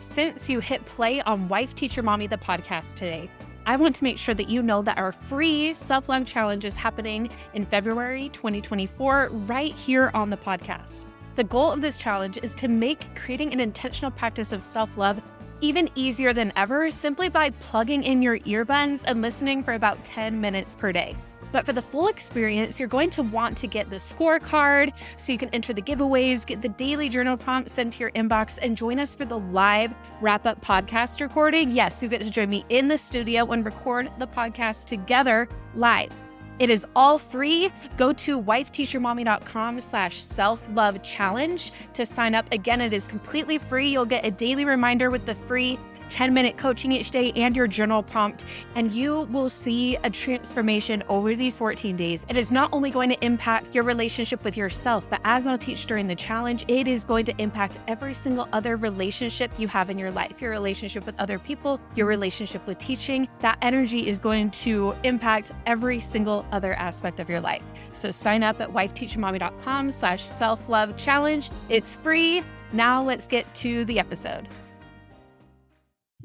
Since you hit play on Wife Teacher Mommy, the podcast today, I want to make sure that you know that our free self-love challenge is happening in February 2024 right here on the podcast. The goal of this challenge is to make creating an intentional practice of self-love even easier than ever simply by plugging in your earbuds and listening for about 10 minutes per day. But for the full experience, you're going to want to get the scorecard so you can enter the giveaways, get the daily journal prompts sent to your inbox, and join us for the live wrap-up podcast recording. Yes, you get to join me in the studio and record the podcast together live. It is all free. Go to wifeteachermommy.com/self-love challenge to sign up. Again, it is completely free. You'll get a daily reminder with the free 10-minute coaching each day and your journal prompt, and you will see a transformation over these 14 days. It is not only going to impact your relationship with yourself, but as I'll teach during the challenge, it is going to impact every single other relationship you have in your life, your relationship with other people, your relationship with teaching. That energy is going to impact every single other aspect of your life. So sign up at wifeteachermommy.com/self-love challenge. It's free. Now let's get to the episode.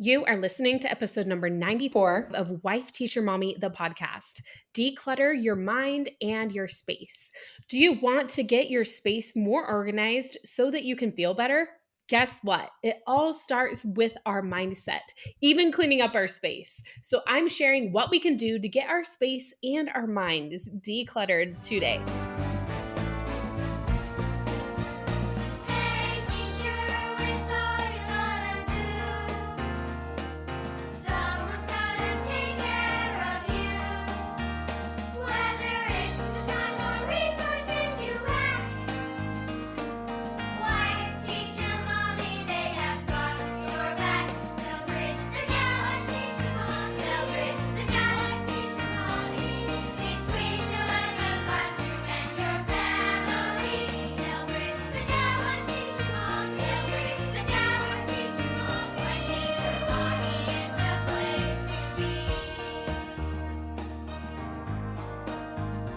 You are listening to episode number 94 of Wife Teacher Mommy, the podcast. Declutter your mind and your space. Do you want to get your space more organized so that you can feel better? Guess what? It all starts with our mindset, even cleaning up our space. So I'm sharing what we can do to get our space and our minds decluttered today.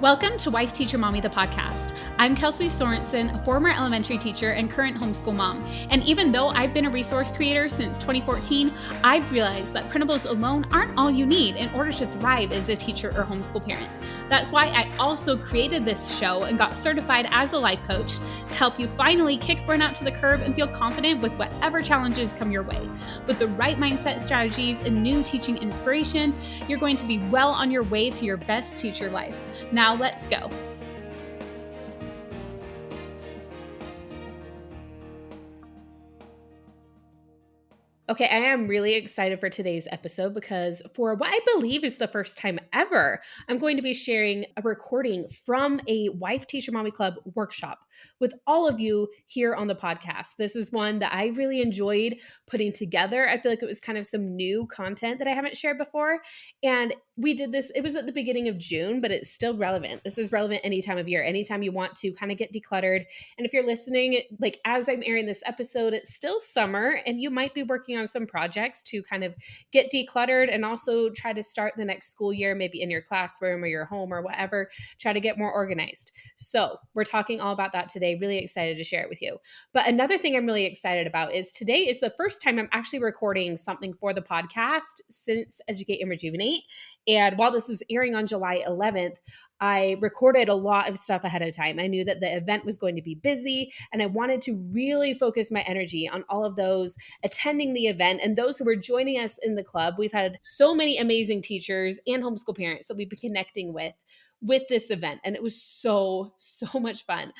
Welcome to Wife Teacher Mommy, the podcast. I'm Kelsey Sorensen, a former elementary teacher and current homeschool mom. And even though I've been a resource creator since 2014, I've realized that printables alone aren't all you need in order to thrive as a teacher or homeschool parent. That's why I also created this show and got certified as a life coach to help you finally kick burnout to the curb and feel confident with whatever challenges come your way. With the right mindset strategies and new teaching inspiration, you're going to be well on your way to your best teacher life. Now let's go. Okay, I am really excited for today's episode because for what I believe is the first time ever, I'm going to be sharing a recording from a Wife Teacher Mommy Club workshop with all of you here on the podcast. This is one that I really enjoyed putting together. I feel like it was kind of some new content that I haven't shared before. And we did this, it was at the beginning of June, but it's still relevant. This is relevant any time of year, anytime you want to kind of get decluttered. And if you're listening, like as I'm airing this episode, it's still summer and you might be working on some projects to kind of get decluttered and also try to start the next school year, maybe in your classroom or your home or whatever, try to get more organized. So we're talking all about that today. Really excited to share it with you. But another thing I'm really excited about is today is the first time I'm actually recording something for the podcast since Educate and Rejuvenate. And while this is airing on July 11th, I recorded a lot of stuff ahead of time. I knew that the event was going to be busy and I wanted to really focus my energy on all of those attending the event and those who were joining us in the club. We've had so many amazing teachers and homeschool parents that we've been connecting with this event. And it was so much fun.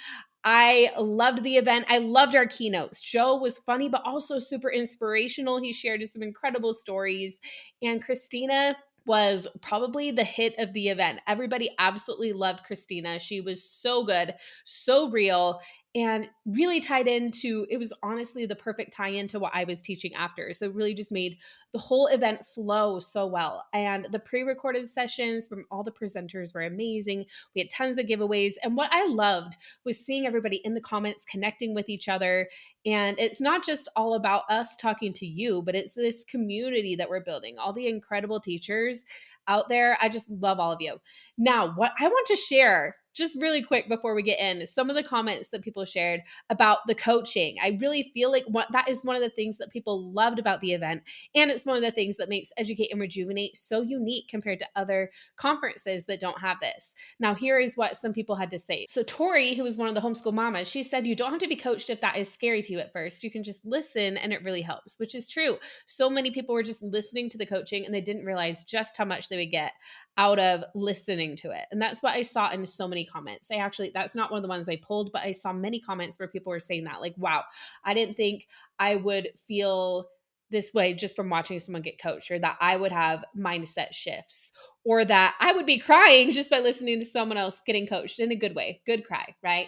I loved the event. I loved our keynotes. Joe was funny, but also super inspirational. He shared some incredible stories. And Christina was probably the hit of the event. Everybody absolutely loved Christina. She was so good, so real, and really tied into, it was honestly the perfect tie-in to what I was teaching after. So it really just made the whole event flow so well. And the pre-recorded sessions from all the presenters were amazing. We had tons of giveaways. And what I loved was seeing everybody in the comments connecting with each other. And it's not just all about us talking to you, but it's this community that we're building, all the incredible teachers. out there. I just love all of you. Now, what I want to share just really quick before we get in, some of the comments that people shared about the coaching. I really feel like that is one of the things that people loved about the event. And it's one of the things that makes Educate and Rejuvenate so unique compared to other conferences that don't have this. Now, here is what some people had to say. So Tori, who was one of the homeschool mamas, she said, you don't have to be coached if that is scary to you at first. You can just listen and it really helps, which is true. So many people were just listening to the coaching and they didn't realize just how much they would get out of listening to it. And that's what I saw in so many comments. That's not one of the ones I pulled, but I saw many comments where people were saying that, like, wow, I didn't think I would feel this way just from watching someone get coached, or that I would have mindset shifts, or that I would be crying just by listening to someone else getting coached in a good way. Good cry, right?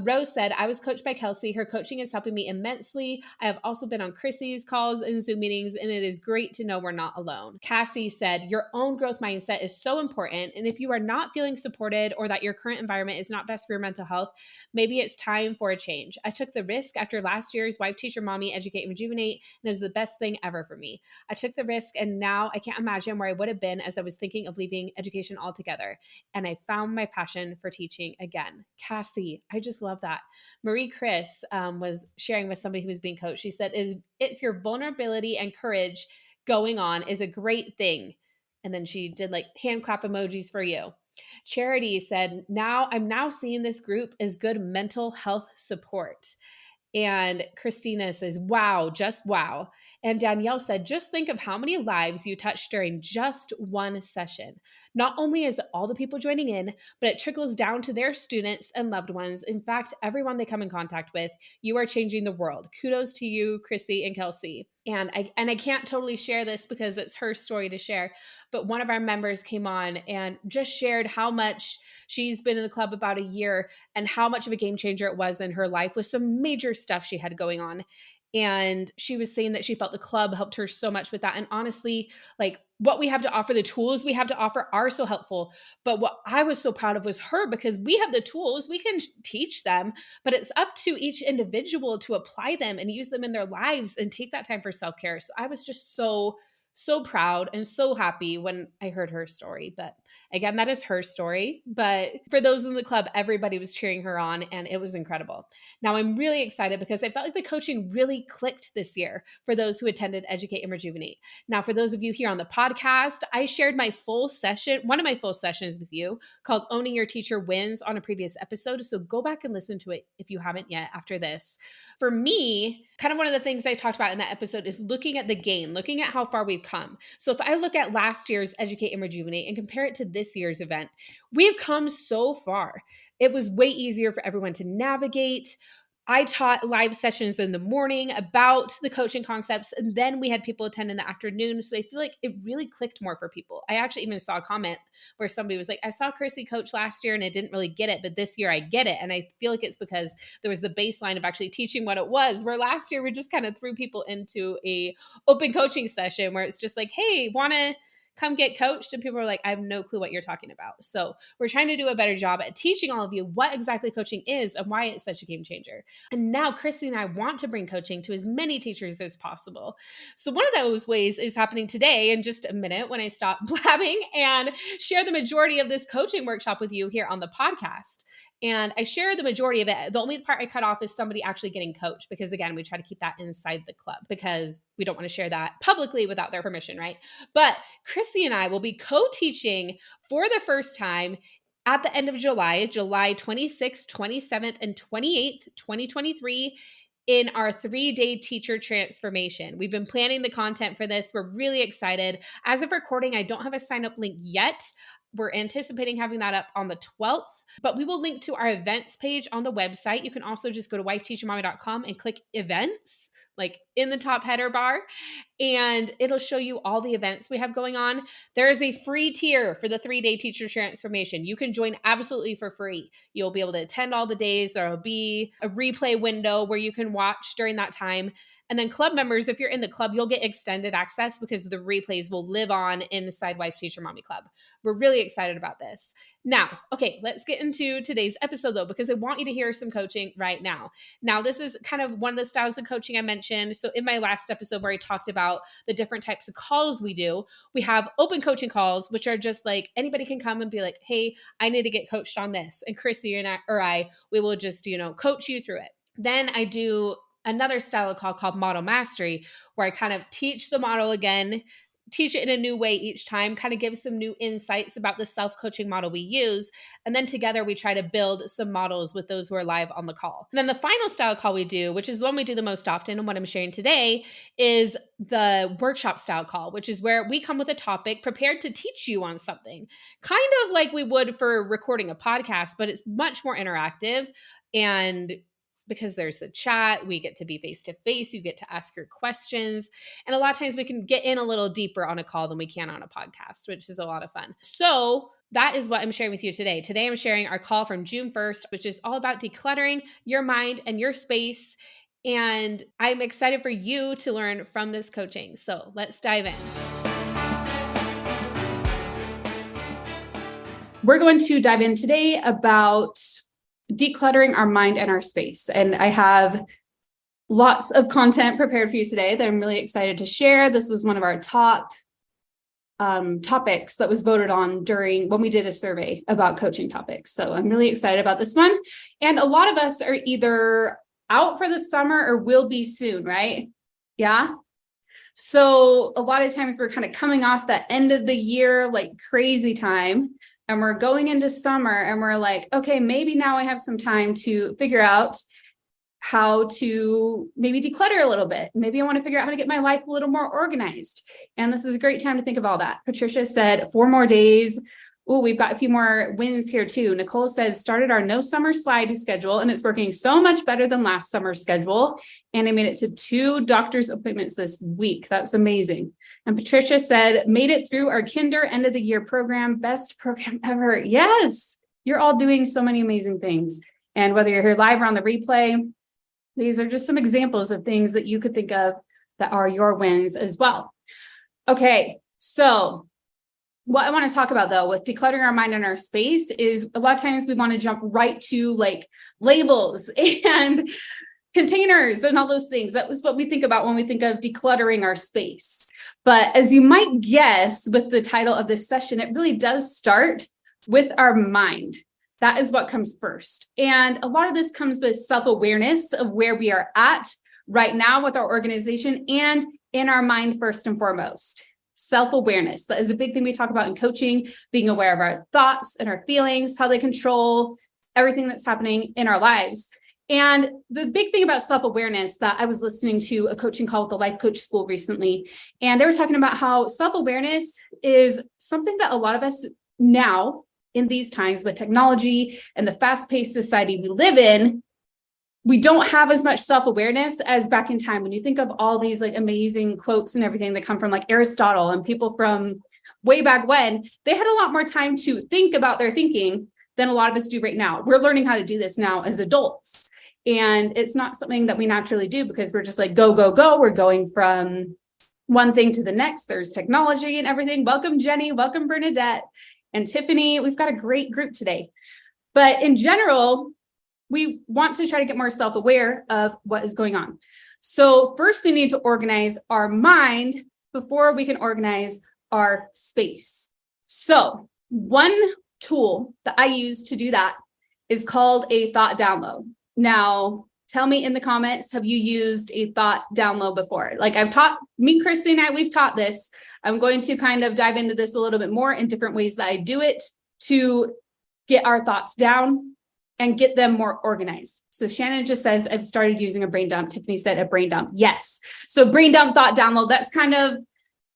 Rose said, I was coached by Kelsey. Her coaching is helping me immensely. I have also been on Chrissy's calls and Zoom meetings, and it is great to know we're not alone. Cassie said, your own growth mindset is so important. And if you are not feeling supported or that your current environment is not best for your mental health, maybe it's time for a change. I took the risk after last year's Wife Teacher Mommy Educate and Rejuvenate, and it was the best thing ever for me. I took the risk, and now I can't imagine where I would have been as I was thinking of leaving education altogether. And I found my passion for teaching again. Cassie, I just love that. Marie Chris was sharing with somebody who was being coached. She said, it's your vulnerability and courage going on is a great thing. And then she did like hand clap emojis for you. Charity said, I'm now seeing this group as good mental health support. And Christina says, wow, just wow. And Danielle said, just think of how many lives you touched during just one session. Not only is it all the people joining in, but it trickles down to their students and loved ones. In fact, everyone they come in contact with, you are changing the world. Kudos to you, Chrissy and Kelsey. And I can't totally share this because it's her story to share, but one of our members came on and just shared how much she's been in the club about a year and how much of a game changer it was in her life with some major stuff she had going on. And she was saying that she felt the club helped her so much with that. And honestly, like what we have to offer, the tools we have to offer are so helpful. But what I was so proud of was her, because we have the tools, we can teach them, but it's up to each individual to apply them and use them in their lives and take that time for self-care. So I was just so proud and so happy when I heard her story. But again, that is her story. But for those in the club, everybody was cheering her on and it was incredible. Now I'm really excited because I felt like the coaching really clicked this year for those who attended Educate and Rejuvenate. Now, for those of you here on the podcast, I shared my full session, one of my full sessions with you called Owning Your Teacher Wins on a previous episode. So go back and listen to it if you haven't yet after this. For me, kind of one of the things I talked about in that episode is looking at the gain, looking at how far we've come. So if I look at last year's Educate and Rejuvenate and compare it to this year's event, we've come so far. It was way easier for everyone to navigate. I taught live sessions in the morning about the coaching concepts, and then we had people attend in the afternoon. So I feel like it really clicked more for people. I actually even saw a comment where somebody was like, I saw Chrissy coach last year and I didn't really get it, but this year I get it. And I feel like it's because there was the baseline of actually teaching what it was, where last year we just kind of threw people into a open coaching session where it's just like, hey, want to come get coached? And people are like, I have no clue what you're talking about. So we're trying to do a better job at teaching all of you what exactly coaching is and why it's such a game changer. And now Chrissy and I want to bring coaching to as many teachers as possible. So one of those ways is happening today in just a minute when I stop blabbing and share the majority of this coaching workshop with you here on the podcast. And I share the majority of it. The only part I cut off is somebody actually getting coached, because again, we try to keep that inside the club because we don't want to share that publicly without their permission, right? But Chrissy and I will be co-teaching for the first time at the end of July, July 26th, 27th, and 28th, 2023, in our 3-day teacher transformation. We've been planning the content for this. We're really excited. As of recording, I don't have a sign-up link yet. We're anticipating having that up on the 12th, but we will link to our events page on the website. You can also just go to wifeteachermommy.com and click events, like in the top header bar, and it'll show you all the events we have going on. There is a free tier for the 3-day teacher transformation. You can join absolutely for free. You'll be able to attend all the days. There'll be a replay window where you can watch during that time. And then club members, if you're in the club, you'll get extended access because the replays will live on inside Wife Teacher Mommy Club. We're really excited about this. Now, okay, let's get into today's episode though, because I want you to hear some coaching right now. Now, this is kind of one of the styles of coaching I mentioned. So, in my last episode where I talked about the different types of calls we do, we have open coaching calls, which are just like anybody can come and be like, hey, I need to get coached on this. And Chrissy and I, we will just, coach you through it. Then I do another style of call called model mastery, where I kind of teach the model again, teach it in a new way each time, kind of give some new insights about the self-coaching model we use. And then together we try to build some models with those who are live on the call. And then the final style call we do, which is the one we do the most often and what I'm sharing today, is the workshop style call, which is where we come with a topic prepared to teach you on something, kind of like we would for recording a podcast, but it's much more interactive. And because there's the chat, we get to be face to face, you get to ask your questions. And a lot of times we can get in a little deeper on a call than we can on a podcast, which is a lot of fun. So that is what I'm sharing with you today. Today, I'm sharing our call from June 1st, which is all about decluttering your mind and your space. And I'm excited for you to learn from this coaching. So let's dive in. We're going to dive in today about decluttering our mind and our space. And I have lots of content prepared for you today that I'm really excited to share. This was one of our top topics that was voted on during when we did a survey about coaching topics. So I'm really excited about this one. And a lot of us are either out for the summer or will be soon, right? Yeah. So a lot of times we're kind of coming off that end of the year, like crazy time. And we're going into summer and we're like, okay, maybe now I have some time to figure out how to maybe declutter a little bit. Maybe I want to figure out how to get my life a little more organized. And this is a great time to think of all that. Patricia said 4 more days. Oh, we've got a few more wins here too. Nicole says, started our no summer slide schedule and it's working so much better than last summer's schedule. And I made it to 2 doctor's appointments this week. That's amazing. And Patricia said, made it through our kinder end of the year program. Best program ever. Yes, you're all doing so many amazing things. And whether you're here live or on the replay, these are just some examples of things that you could think of that are your wins as well. Okay, so what I want to talk about though with decluttering our mind and our space is a lot of times we want to jump right to like labels and containers and all those things. That was what we think about when we think of decluttering our space. But as you might guess with the title of this session, it really does start with our mind. That is what comes first. And a lot of this comes with self-awareness of where we are at right now with our organization and in our mind first and foremost. Self-awareness. That is a big thing we talk about in coaching, being aware of our thoughts and our feelings, how they control everything that's happening in our lives. And the big thing about self-awareness that I was listening to a coaching call with the Life Coach School recently, and they were talking about how self-awareness is something that a lot of us now in these times with technology and the fast-paced society we live in, we don't have as much self-awareness as back in time. When you think of all these like amazing quotes and everything that come from like Aristotle and people from way back when, they had a lot more time to think about their thinking than a lot of us do right now. We're learning how to do this now as adults. And it's not something that we naturally do because we're just like, go, go, go. We're going from one thing to the next. There's technology and everything. Welcome, Jenny. Welcome, Bernadette and Tiffany. We've got a great group today. But in general, we want to try to get more self-aware of what is going on. So first we need to organize our mind before we can organize our space. So one tool that I use to do that is called a thought download. Now, tell me in the comments, have you used a thought download before? Like I've taught, me, Christy, and I, we've taught this. I'm going to kind of dive into this a little bit more in different ways that I do it to get our thoughts down and get them more organized. So Shannon just says, I've started using a brain dump. Tiffany said a brain dump. Yes. So brain dump, thought download, that's kind of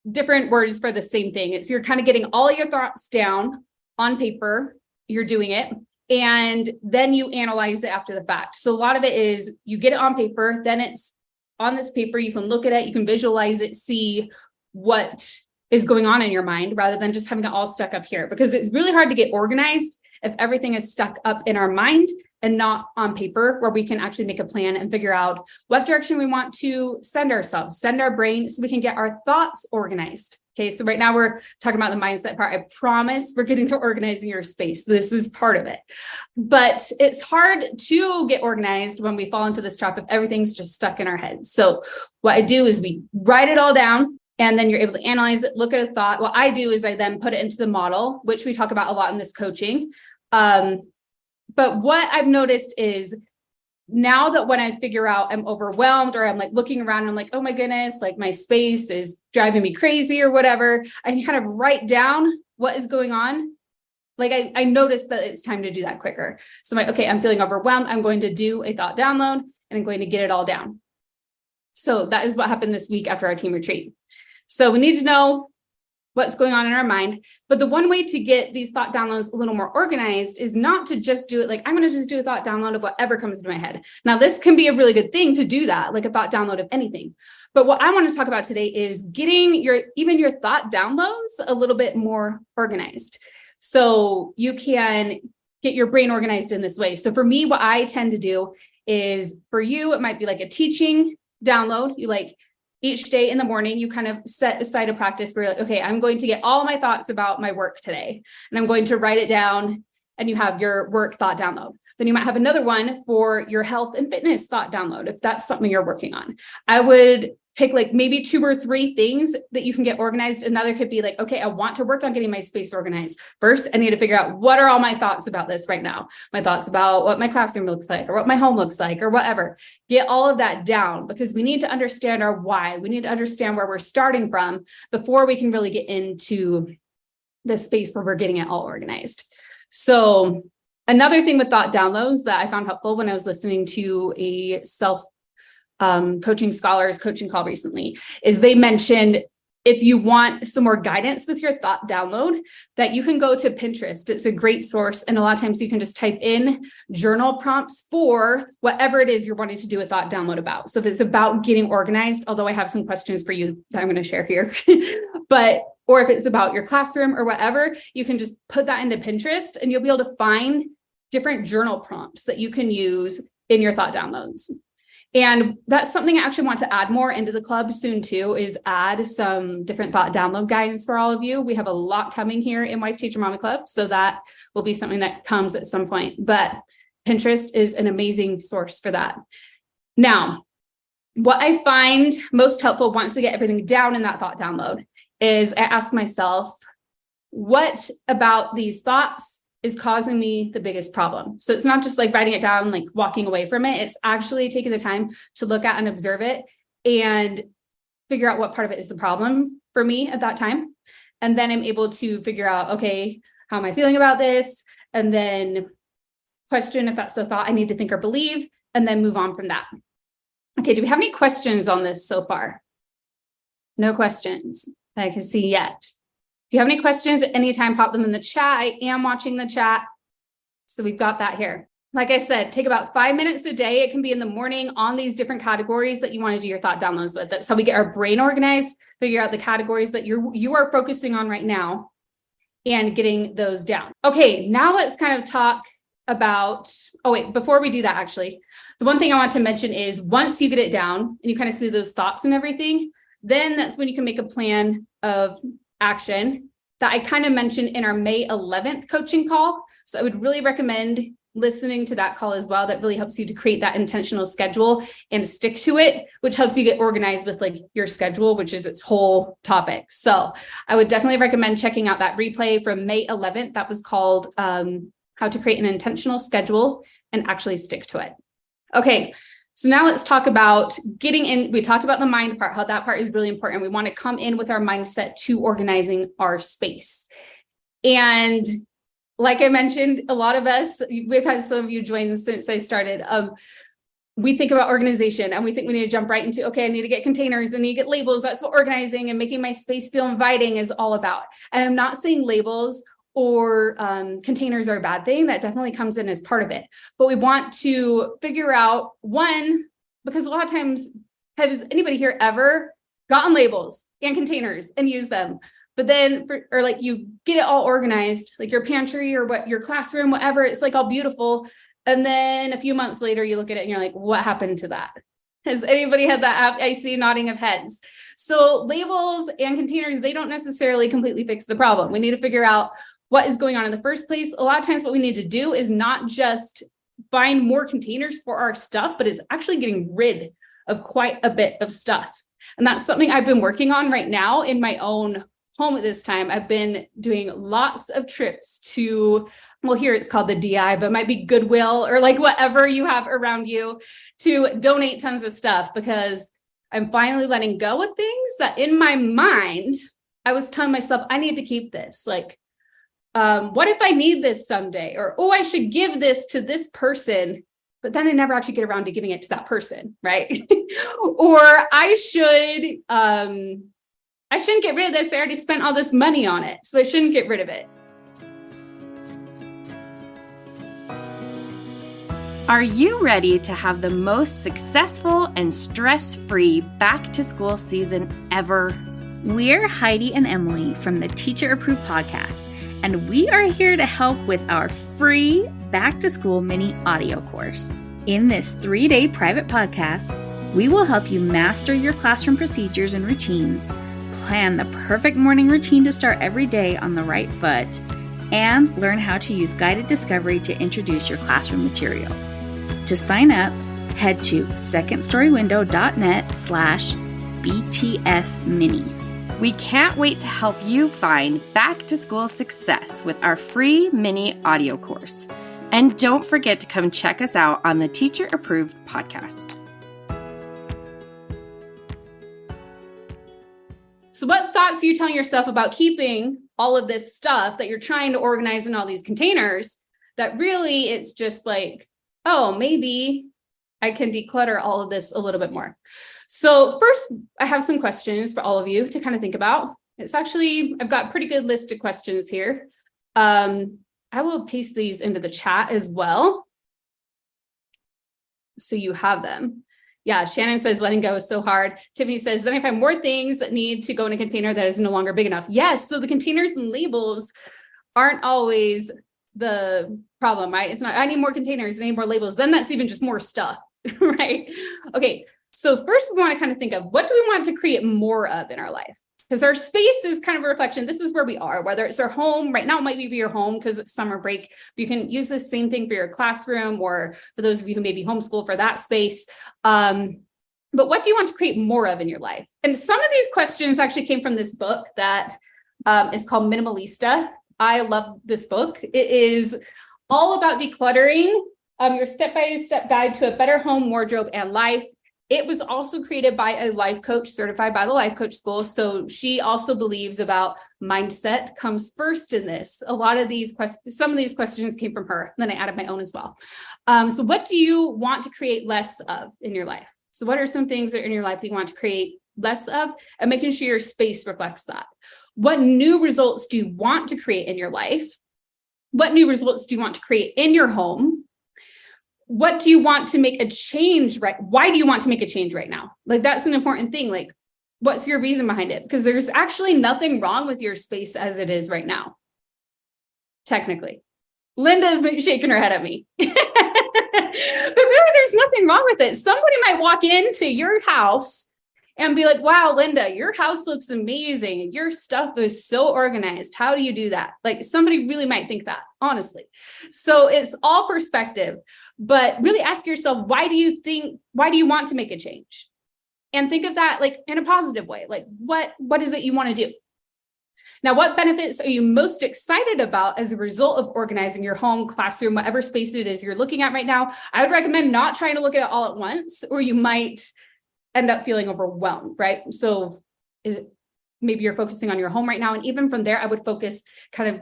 different words for the same thing. It's you're kind of getting all your thoughts down on paper. You're doing it. And then you analyze it after the fact. So a lot of it is you get it on paper, then it's on this paper. You can look at it, you can visualize it, see what is going on in your mind rather than just having it all stuck up here, because it's really hard to get organized if everything is stuck up in our mind and not on paper, where we can actually make a plan and figure out what direction we want to send ourselves, send our brain, so we can get our thoughts organized. Okay, so right now we're talking about the mindset part. I promise we're getting to organizing your space. This is part of it. But it's hard to get organized when we fall into this trap if everything's just stuck in our heads. So what I do is we write it all down, and then you're able to analyze it, look at a thought. What I do is I then put it into the model, which we talk about a lot in this coaching. But what I've noticed is, now that when I figure out I'm overwhelmed, or I'm like looking around and I'm like, oh my goodness, like my space is driving me crazy or whatever, I can kind of write down what is going on. Like I noticed that it's time to do that quicker. So I'm like, okay, I'm feeling overwhelmed. I'm going to do a thought download, and I'm going to get it all down. So that is what happened this week after our team retreat. So we need to know what's going on in our mind. But the one way to get these thought downloads a little more organized is not to just do it like, I'm going to just do a thought download of whatever comes into my head. Now, this can be a really good thing to do that, like a thought download of anything. But what I want to talk about today is getting even your thought downloads a little bit more organized, so you can get your brain organized in this way. So for me, what I tend to do is, for you, it might be like a teaching download. You like, each day in the morning, you kind of set aside a practice where you're like, okay, I'm going to get all my thoughts about my work today, and I'm going to write it down, and you have your work thought download. Then you might have another one for your health and fitness thought download, if that's something you're working on. I would pick like maybe 2 or 3 things that you can get organized. Another could be like, okay, I want to work on getting my space organized. First, I need to figure out, what are all my thoughts about this right now? My thoughts about what my classroom looks like, or what my home looks like, or whatever. Get all of that down, because we need to understand our why. We need to understand where we're starting from before we can really get into the space where we're getting it all organized. So another thing with thought downloads that I found helpful when I was listening to a coaching scholars coaching call recently, is they mentioned, if you want some more guidance with your thought download, that you can go to Pinterest. It's a great source. And a lot of times you can just type in journal prompts for whatever it is you're wanting to do a thought download about. So if it's about getting organized, although I have some questions for you that I'm going to share here, or if it's about your classroom or whatever, you can just put that into Pinterest, and you'll be able to find different journal prompts that you can use in your thought downloads. And that's something I actually want to add more into the club soon too, is add some different thought download guides for all of you. We have a lot coming here in Wife Teacher Mommy Club, so that will be something that comes at some point. But Pinterest is an amazing source for that. Now, what I find most helpful once I get everything down in that thought download is I ask myself, what about these thoughts is causing me the biggest problem? So it's not just like writing it down, like walking away from it. It's actually taking the time to look at and observe it and figure out what part of it is the problem for me at that time. And then I'm able to figure out, okay, how am I feeling about this? And then question if that's the thought I need to think or believe, and then move on from that. Okay, do we have any questions on this so far? No questions that I can see yet. If you have any questions at any time, pop them in the chat. I am watching the chat, so we've got that here. Like I said, take about 5 minutes a day. It can be in the morning on these different categories that you want to do your thought downloads with. That's how we get our brain organized, figure out the categories that you are focusing on right now, and getting those down. Okay, now let's kind of talk about, oh wait, before we do that, actually, the one thing I want to mention is, once you get it down and you kind of see those thoughts and everything, then that's when you can make a plan of action that I kind of mentioned in our May 11th coaching call. So I would really recommend listening to that call as well. That really helps you to create that intentional schedule and stick to it, which helps you get organized with like your schedule, which is its whole topic. So I would definitely recommend checking out that replay from May 11th. That was called How to Create an Intentional Schedule and Actually Stick to It. Okay. So now let's talk about getting in. We talked about the mind part, how that part is really important. We want to come in with our mindset to organizing our space. And like I mentioned, a lot of us, we've had some of you join since I started. We think about organization and we think we need to jump right into, okay, I need to get containers, I need to get labels. That's what organizing and making my space feel inviting is all about. And I'm not saying labels or containers are a bad thing. That definitely comes in as part of it. But we want to figure out, one, because a lot of times, has anybody here ever gotten labels and containers and used them? But then, or like you get it all organized, like your pantry or what your classroom, whatever, it's like all beautiful. And then a few months later, you look at it and you're like, what happened to that? Has anybody had that? I see nodding of heads. So labels and containers, they don't necessarily completely fix the problem. We need to figure out what is going on in the first place. A lot of times what we need to do is not just find more containers for our stuff, but it's actually getting rid of quite a bit of stuff. And that's something I've been working on right now in my own home at this time. I've been doing lots of trips to, well, here it's called the DI, but it might be Goodwill or like whatever you have around you, to donate tons of stuff, because I'm finally letting go of things that in my mind, I was telling myself, I need to keep this. Like, what if I need this someday? Or, oh, I should give this to this person, but then I never actually get around to giving it to that person, right? Or I shouldn't get rid of this. I already spent all this money on it, so I shouldn't get rid of it. Are you ready to have the most successful and stress-free back-to-school season ever? We're Heidi and Emily from the Teacher Approved Podcast, and we are here to help with our free back-to-school mini audio course. In this 3-day private podcast, we will help you master your classroom procedures and routines, plan the perfect morning routine to start every day on the right foot, and learn how to use guided discovery to introduce your classroom materials. To sign up, head to secondstorywindow.net/BTS-mini. We can't wait to help you find back-to-school success with our free mini audio course. And don't forget to come check us out on the Teacher Approved Podcast. So what thoughts are you telling yourself about keeping all of this stuff that you're trying to organize in all these containers, that really it's just like, oh, maybe I can declutter all of this a little bit more? So first, I have some questions for all of you to kind of think about. It's actually, I've got a pretty good list of questions here. I will paste these into the chat as well, so you have them. Yeah, Shannon says letting go is so hard. Tiffany says, then I find more things that need to go in a container that is no longer big enough. Yes, so the containers and labels aren't always the problem, right? It's not, I need more containers, I need more labels. Then that's even just more stuff, right? Okay, so first we want to kind of think of, what do we want to create more of in our life? Because our space is kind of a reflection. This is where we are, whether it's our home. Right now, it might be your home because it's summer break. You can use the same thing for your classroom, or for those of you who maybe homeschool, for that space. But what do you want to create more of in your life? And some of these questions actually came from this book that is called Minimalista. I love this book. It is all about decluttering, your step-by-step guide to a better home, wardrobe, and life. It was also created by a life coach certified by the Life Coach School. So she also believes about mindset comes first in this. A lot of these questions, some of these questions came from her. Then I added my own as well. So what do you want to create less of in your life? So what are some things that are in your life that you want to create less of, and making sure your space reflects that? What new results do you want to create in your life? What new results do you want to create in your home? What do you want to make a change, right? Why do you want to make a change right now? Like, that's an important thing. Like, what's your reason behind it? Because there's actually nothing wrong with your space as it is right now. Technically. Linda's shaking her head at me. But really, there's nothing wrong with it. Somebody might walk into your house and be like, wow, Linda, your house looks amazing. Your stuff is so organized. How do you do that? Like, somebody really might think that, honestly. So it's all perspective, but really ask yourself, why do you want to make a change? And think of that like in a positive way. Like, what is it you want to do? Now, what benefits are you most excited about as a result of organizing your home, classroom, whatever space it is you're looking at right now? I would recommend not trying to look at it all at once, or you might end up feeling overwhelmed, right? So maybe you're focusing on your home right now. And even from there, I would focus, kind of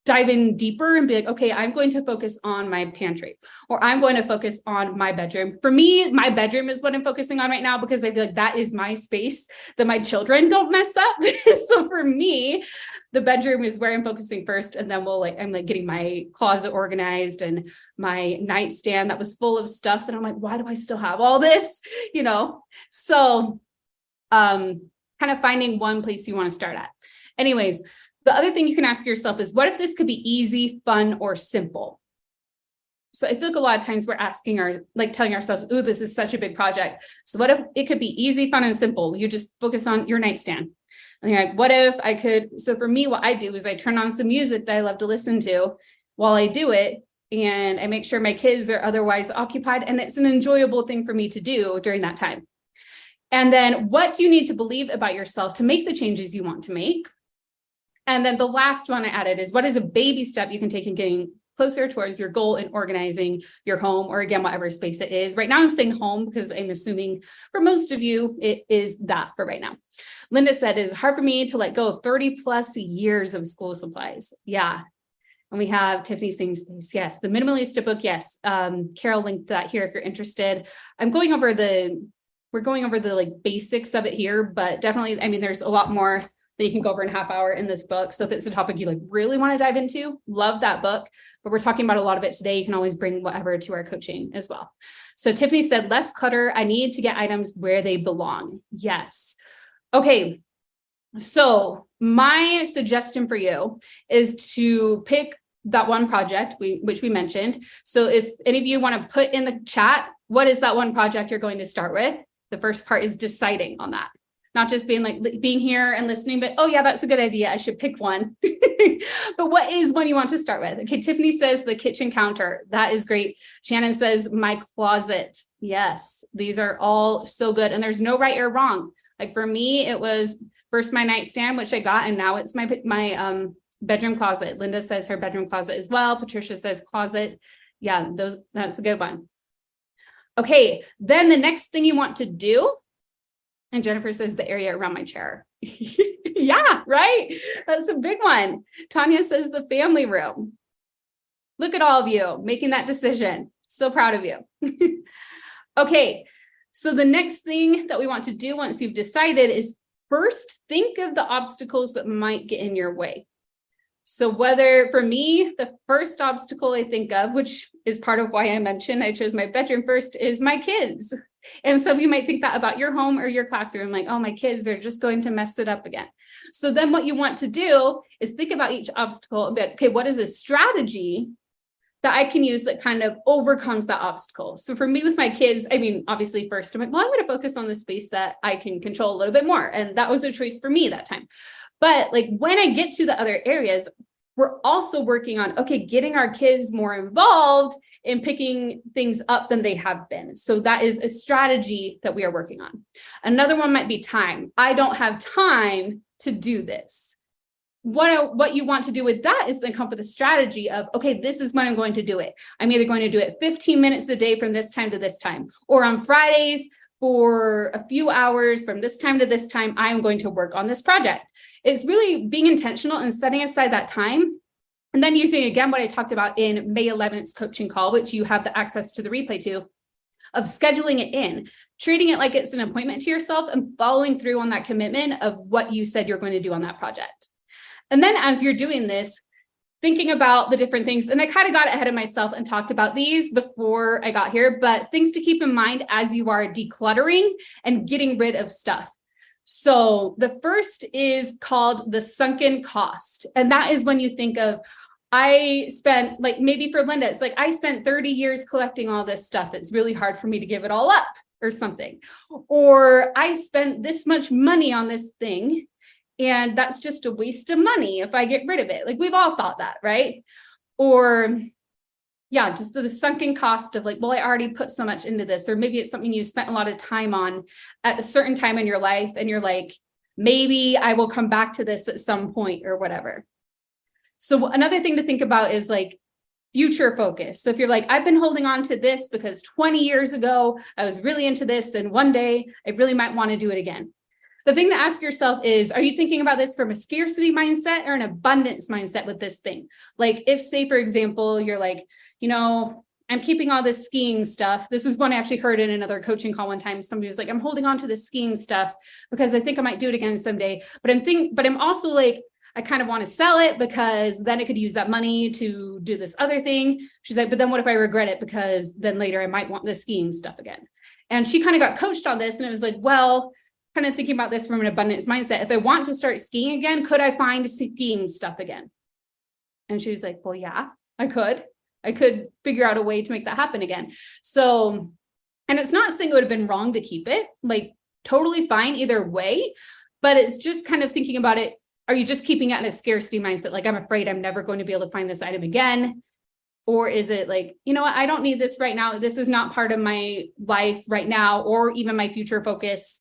dive in deeper and be like, okay, I'm going to focus on my pantry, or I'm going to focus on my bedroom. For me, my bedroom is what I'm focusing on right now, because I feel like that is my space that my children don't mess up. So for me, the bedroom is where I'm focusing first. And then I'm getting my closet organized and my nightstand that was full of stuff that I'm like, why do I still have all this? So kind of finding one place you want to start at. Anyways, the other thing you can ask yourself is, what if this could be easy, fun, or simple? So I feel like a lot of times we're telling ourselves, ooh, this is such a big project. So what if it could be easy, fun, and simple? You just focus on your nightstand. And you're like, what if I could? So for me, what I do is I turn on some music that I love to listen to while I do it. And I make sure my kids are otherwise occupied. And it's an enjoyable thing for me to do during that time. And then what do you need to believe about yourself to make the changes you want to make? And then the last one I added is, what is a baby step you can take in getting closer towards your goal in organizing your home, or again, whatever space it is. Right now I'm saying home because I'm assuming for most of you, it is that for right now. Linda said, it's hard for me to let go of 30 plus years of school supplies. Yeah. And we have Tiffany saying space. Yes. The Minimalista book. Yes. Carol linked that here if you're interested. We're going over the like basics of it here, but definitely, I mean, there's a lot more that you can go over in a half hour in this book. So if it's a topic you like really want to dive into, love that book. But we're talking about a lot of it today. You can always bring whatever to our coaching as well. So Tiffany said, less clutter. I need to get items where they belong. Yes. Okay. So my suggestion for you is to pick that one project which we mentioned. So if any of you want to put in the chat, what is that one project you're going to start with? The first part is deciding on that. Not just being here and listening, but, oh yeah, that's a good idea. I should pick one. But what is one you want to start with? Okay, Tiffany says the kitchen counter. That is great. Shannon says my closet. Yes, these are all so good. And there's no right or wrong. Like for me, it was first my nightstand, which I got, and now it's my bedroom closet. Linda says her bedroom closet as well. Patricia says closet. Yeah, that's a good one. Okay, then the next thing you want to do, and Jennifer says the area around my chair. Yeah, right. That's a big one. Tanya says the family room. Look at all of you making that decision. So proud of you. Okay, so the next thing that we want to do once you've decided is first think of the obstacles that might get in your way. So whether for me, the first obstacle I think of, which is part of why I mentioned I chose my bedroom first, is my kids. And so you might think that about your home or your classroom, like, oh, my kids are just going to mess it up again. So then what you want to do is think about each obstacle and be like, okay, what is a strategy that I can use that kind of overcomes that obstacle? So for me with my kids, I mean, obviously first I'm like, well, I'm going to focus on the space that I can control a little bit more. And that was a choice for me that time. But like when I get to the other areas, we're also working on, okay, getting our kids more involved in picking things up than they have been. So that is a strategy that we are working on. Another one might be time. I don't have time to do this. What you want to do with that is then come up with a strategy of, okay, this is when I'm going to do it. I'm either going to do it 15 minutes a day from this time to this time, or on Fridays for a few hours from this time to this time, I'm going to work on this project. It's really being intentional and setting aside that time. And then using, again, what I talked about in May 11th coaching call, which you have the access to the replay to, of scheduling it in, treating it like it's an appointment to yourself and following through on that commitment of what you said you're going to do on that project. And then as you're doing this, thinking about the different things, and I kind of got ahead of myself and talked about these before I got here, but things to keep in mind as you are decluttering and getting rid of stuff. So the first is called the sunken cost. And that is when you think of, I spent, like maybe for Linda, it's like I spent 30 years collecting all this stuff. It's really hard for me to give it all up or something. Or I spent this much money on this thing, and that's just a waste of money if I get rid of it. Like we've all thought that, right? Or yeah, just the sunken cost of like, well, I already put so much into this, or maybe it's something you spent a lot of time on at a certain time in your life. And you're like, maybe I will come back to this at some point or whatever. So another thing to think about is like future focus. So if you're like, I've been holding on to this because 20 years ago, I was really into this, and one day I really might want to do it again. The thing to ask yourself is, are you thinking about this from a scarcity mindset or an abundance mindset with this thing? Like if, say, for example, you're like, you know, I'm keeping all this skiing stuff. This is one I actually heard in another coaching call one time. Somebody was like, I'm holding on to this skiing stuff because I think I might do it again someday. But I'm also like, I kind of want to sell it because then I could use that money to do this other thing. She's like, but then what if I regret it? Because then later I might want the skiing stuff again. And she kind of got coached on this. And it was like, well, kind of thinking about this from an abundance mindset. If I want to start skiing again, could I find skiing stuff again? And she was like, well, yeah, I could. I could figure out a way to make that happen again. So, and it's not saying it would have been wrong to keep it, like totally fine either way, but it's just kind of thinking about it. Are you just keeping it in a scarcity mindset? Like, I'm afraid I'm never going to be able to find this item again. Or is it like, you know what, I don't need this right now. This is not part of my life right now, or even my future focus.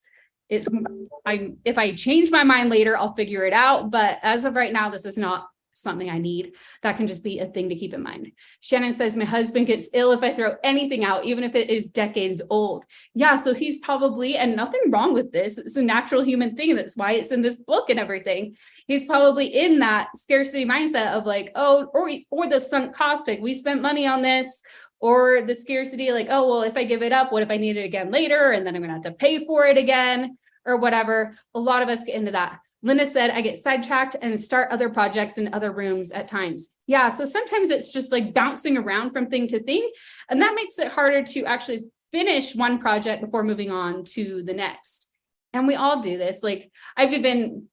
If I change my mind later, I'll figure it out. But as of right now, this is not something I need. That can just be a thing to keep in mind. Shannon says, my husband gets ill if I throw anything out, even if it is decades old. Yeah, so he's probably, and nothing wrong with this, it's a natural human thing. That's why it's in this book and everything. He's probably in that scarcity mindset of like, oh, or the sunk cost, like we spent money on this, or the scarcity, like, oh, well, if I give it up, what if I need it again later? And then I'm gonna have to pay for it again or whatever. A lot of us get into that. Linda said, I get sidetracked and start other projects in other rooms at times. Yeah, so sometimes it's just like bouncing around from thing to thing. And that makes it harder to actually finish one project before moving on to the next. And we all do this. Like I've even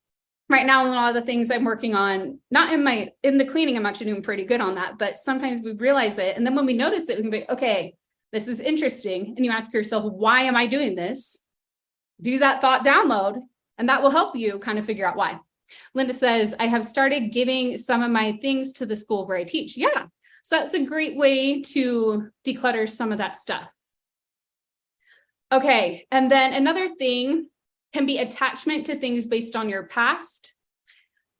right now, a lot of the things I'm working on, not in the cleaning, I'm actually doing pretty good on that, but sometimes we realize it. And then when we notice it, we can be, okay, this is interesting. And you ask yourself, why am I doing this? Do that thought download, and that will help you kind of figure out why. Linda says, I have started giving some of my things to the school where I teach. Yeah, so that's a great way to declutter some of that stuff. Okay, and then another thing can be attachment to things based on your past.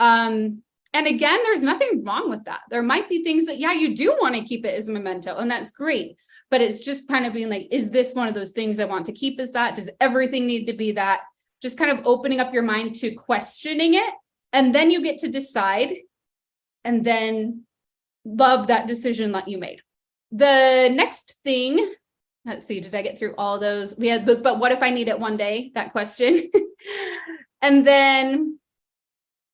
And again, there's nothing wrong with that. There might be things that, yeah, you do want to keep it as a memento, and that's great. But it's just kind of being like, is this one of those things I want to keep as that? Does everything need to be that? Just kind of opening up your mind to questioning it. And then you get to decide and then love that decision that you made. The next thing, let's see, did I get through all those? We had but what if I need it one day? That question. And then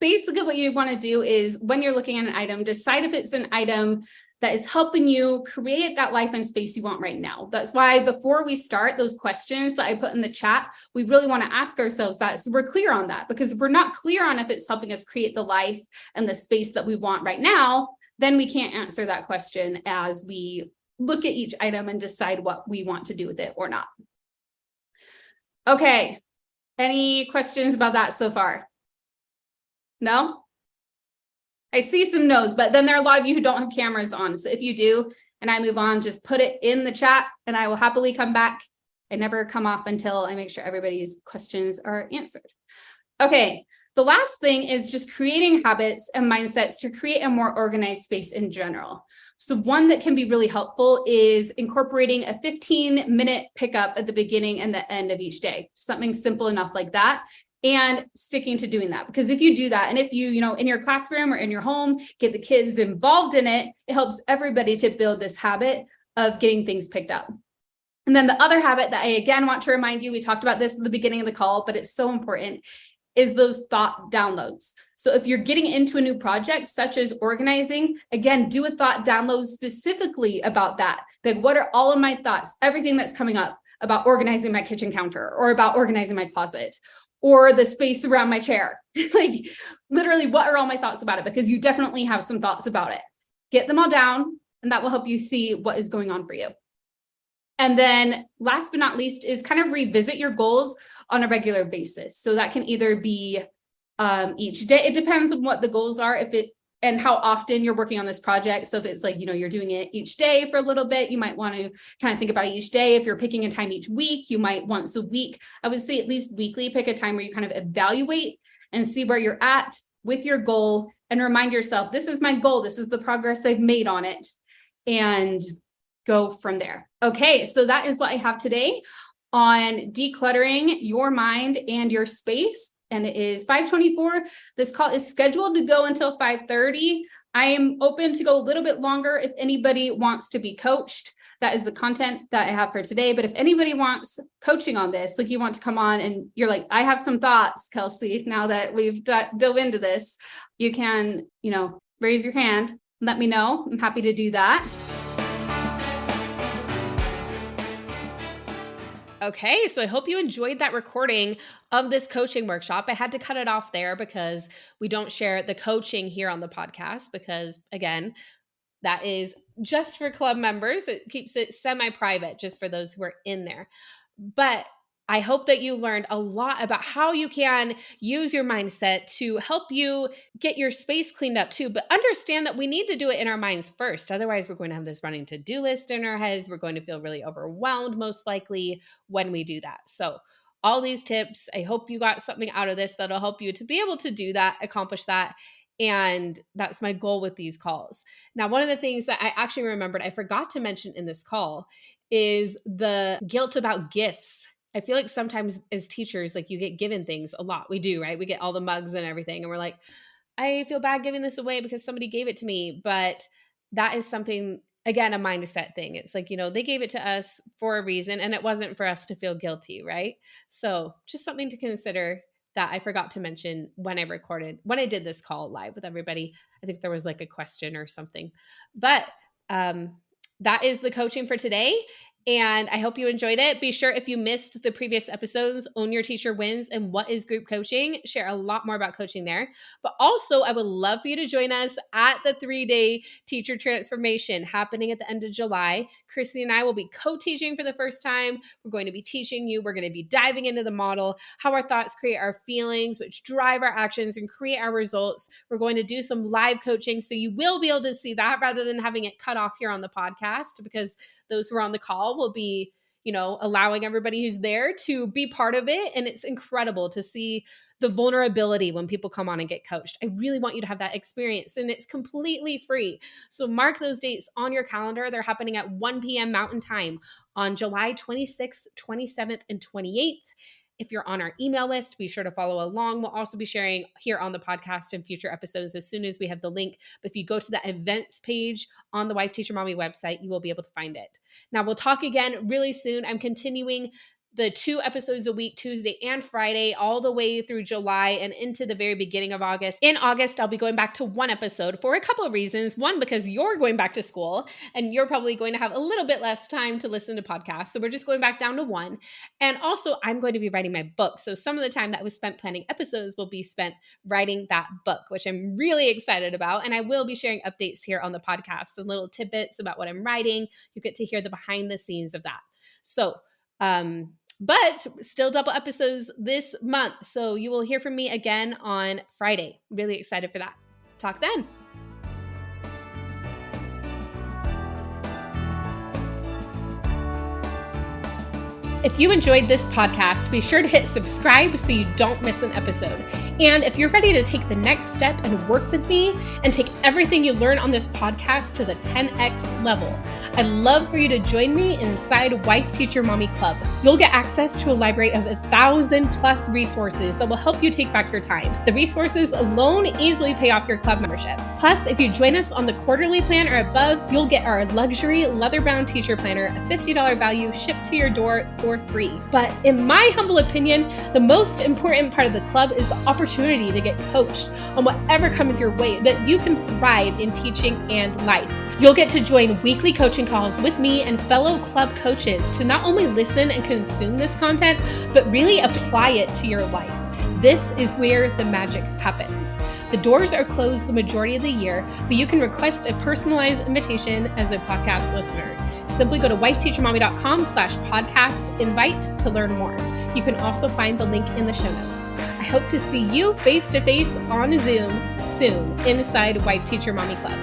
basically what you want to do is when you're looking at an item, decide if it's an item that is helping you create that life and space you want right now. That's why before we start those questions that I put in the chat, we really want to ask ourselves that so we're clear on that. Because if we're not clear on if it's helping us create the life and the space that we want right now, then we can't answer that question as we look at each item and decide what we want to do with it or not. Okay, any questions about that so far? No? I see some no's, but then there are a lot of you who don't have cameras on. So if you do, and I move on, just put it in the chat and I will happily come back. I never come off until I make sure everybody's questions are answered. Okay, the last thing is just creating habits and mindsets to create a more organized space in general. So one that can be really helpful is incorporating a 15-minute pickup at the beginning and the end of each day. Something simple enough like that. And sticking to doing that, because if you do that, and if you in your classroom or in your home, get the kids involved in it, it helps everybody to build this habit of getting things picked up. And then the other habit that I again want to remind you, we talked about this at the beginning of the call, but it's so important, is those thought downloads. So if you're getting into a new project, such as organizing, again, do a thought download specifically about that. Like, what are all of my thoughts, everything that's coming up about organizing my kitchen counter or about organizing my closet or the space around my chair? Like literally, what are all my thoughts about it? Because you definitely have some thoughts about it. Get them all down, and that will help you see what is going on for you. And then last but not least is kind of revisit your goals on a regular basis. So that can either be each day. It depends on what the goals are, and how often you're working on this project. So if it's like, you're doing it each day for a little bit, you might want to kind of think about it each day. If you're picking a time each week, you might once a week. I would say at least weekly, pick a time where you kind of evaluate and see where you're at with your goal and remind yourself, this is my goal. This is the progress I've made on it, and go from there. Okay, so that is what I have today on decluttering your mind and your space. And it is 5:24. This call is scheduled to go until 5:30. I am open to go a little bit longer if anybody wants to be coached. That is the content that I have for today. But if anybody wants coaching on this, like you want to come on and you're like, I have some thoughts, Kelsey, now that we've dove into this, you can, raise your hand, let me know. I'm happy to do that. Okay, so I hope you enjoyed that recording of this coaching workshop. I had to cut it off there because we don't share the coaching here on the podcast because, again, That is just for club members. It keeps it semi-private just for those who are in there. But I hope that you learned a lot about how you can use your mindset to help you get your space cleaned up too. But understand that we need to do it in our minds first. Otherwise, we're going to have this running to-do list in our heads. We're going to feel really overwhelmed, most likely, when we do that. So all these tips, I hope you got something out of this that'll help you to be able to do that, accomplish that. And that's my goal with these calls. Now, one of the things that I actually remembered I forgot to mention in this call is the guilt about gifts. I feel like sometimes as teachers, like you get given things a lot. We do, right? We get all the mugs and everything. And we're like, I feel bad giving this away because somebody gave it to me. But that is something, again, a mindset thing. It's like, they gave it to us for a reason and it wasn't for us to feel guilty, right? So just something to consider that I forgot to mention when I did this call live with everybody. I think there was like a question or something. But that is the coaching for today. And I hope you enjoyed it. Be sure if you missed the previous episodes, Own Your Teacher Wins and What is Group Coaching, share a lot more about coaching there. But also, I would love for you to join us at the 3-day teacher transformation happening at the end of July. Chrissy and I will be co-teaching for the first time. We're going to be teaching you. We're going to be diving into the model, how our thoughts create our feelings, which drive our actions and create our results. We're going to do some live coaching. So you will be able to see that rather than having it cut off here on the podcast, because those who are on the call will be, allowing everybody who's there to be part of it. And it's incredible to see the vulnerability when people come on and get coached. I really want you to have that experience, and it's completely free. So mark those dates on your calendar. They're happening at 1 p.m. Mountain Time on July 26th, 27th, and 28th. If you're on our email list, be sure to follow along. We'll also be sharing here on the podcast in future episodes as soon as we have the link. But if you go to the events page on the Wife Teacher Mommy website, you will be able to find it. Now, we'll talk again really soon. I'm continuing the 2 episodes a week, Tuesday and Friday, all the way through July and into the very beginning of August. In August, I'll be going back to 1 episode for a couple of reasons. One, because you're going back to school and you're probably going to have a little bit less time to listen to podcasts. So we're just going back down to 1. And also, I'm going to be writing my book. So some of the time that was spent planning episodes will be spent writing that book, which I'm really excited about. And I will be sharing updates here on the podcast and little tidbits about what I'm writing. You get to hear the behind the scenes of that. So, but still double episodes this month. So you will hear from me again on Friday. Really excited for that. Talk then. If you enjoyed this podcast, be sure to hit subscribe so you don't miss an episode. And if you're ready to take the next step and work with me and take everything you learn on this podcast to the 10x level, I'd love for you to join me inside Wife Teacher Mommy Club. You'll get access to a library of 1,000+ resources that will help you take back your time. The resources alone easily pay off your club membership. Plus, if you join us on the quarterly plan or above, you'll get our luxury leather-bound teacher planner, a $50 value shipped to your door for free. But in my humble opinion, the most important part of the club is the opportunity to get coached on whatever comes your way, that you can thrive in teaching and life. You'll get to join weekly coaching calls with me and fellow club coaches to not only listen and consume this content, but really apply it to your life. This is where the magic happens. The doors are closed the majority of the year, but you can request a personalized invitation as a podcast listener. Simply go to wifeteachermommy.com/podcast invite to learn more. You can also find the link in the show notes. I hope to see you face to face on Zoom soon inside Wife Teacher Mommy Club.